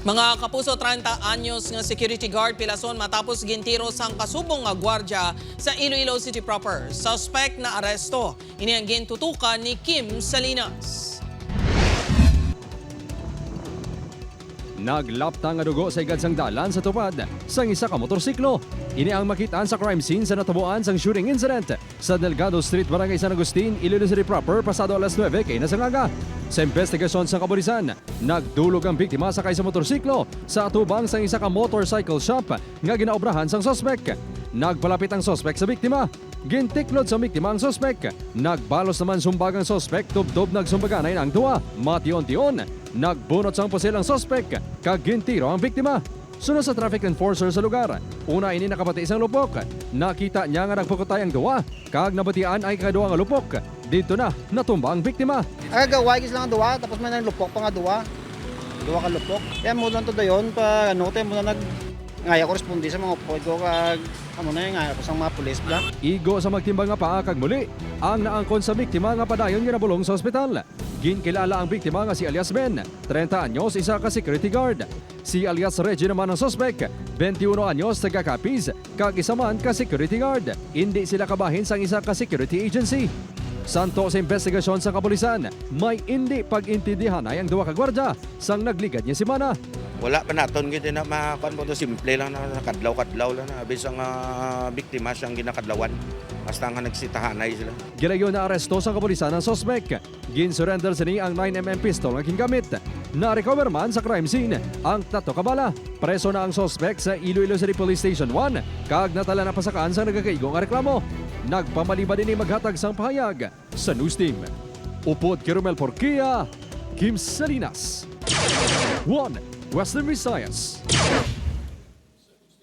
Mga kapuso, 30 anyos nga security guard pilason matapos gintiro sang kasubong nga gwardya sa Iloilo City proper. Suspect na aresto. Ini ang gintutukan ni Kim Salinas. Naglapta nga dugo sa igadsang dalan sa tupad sang isa ka motorsiklo. Ini ang makitaan sa crime scene sa natabuan sang shooting incident sa Delgado Street, Barangay San Agustin, Iloilo City proper pasado alas 9 kay nasangaga. Sa investigasyon sa kapulisan, nagdulog ang biktima sakay sa motorsiklo sa atubang sang isa ka motorcycle shop nga ginaobrahan sang sospek. Nagpalapit ang sospek sa biktima. Gintiklod sa biktima ang sospek. Nagbalos naman sumbag ang sospek, tubdob nagsumbaganay ang duwa. Mation-tion, nagbunot sang pusil ang sospek, kag gintiro ang biktima. Sunod sa traffic enforcer sa lugar, una ini nakapati isang lupok. Nakita niya nga nagpukutay ang duwa, kag nabatian ay kaduwa nga lupok. Dito na natumba ang biktima. Agaway gis lang ang duwa, tapos may lupok pa nga duwa. Duwa ka lupok. Kaya mo lang to dayon pa ano tayo mo na ngaya korespondi sa mga upod ko kag ano na ngaya ko sa mga pulis bla. Igo sa magtimbang nga paa kag muli ang naangkon sa biktima nga padayon nga nabulong sa ospital. Ginkilala ang biktima nga si alias Ben, 30 anyos, isa ka security guard. Si alias Reggie naman ang suspect, 21 anyos, taga Capiz, kag isa man ka security guard. Hindi sila kabahin sang isa ka security agency. Santo sa investigasyon sa kapulisan, may hindi pag-intindihan ay ang duwa ka gwardya sang nagligad niya si Mana. Wala pa naton gid na makuan mo to, simple lang na kadlaw-kadlaw lang na bisang biktima siyang ginakadlawan. Basta nga nagsitahanay sila. Gilayo na aresto sa kapulisan ang suspect. Gin-surrender sini ang 9mm pistol nga gingamit. Na-recover man sa crime scene ang 3 ka bala. Preso na ang suspect sa Iloilo City Police Station 1 kag natala na pasakaan sa nagakaigo nga reklamo. Nagpamaliba din maghatag sang pahayag sa news team. Upod kay Romel Porquia, Kim Salinas. 1 Western Visayas.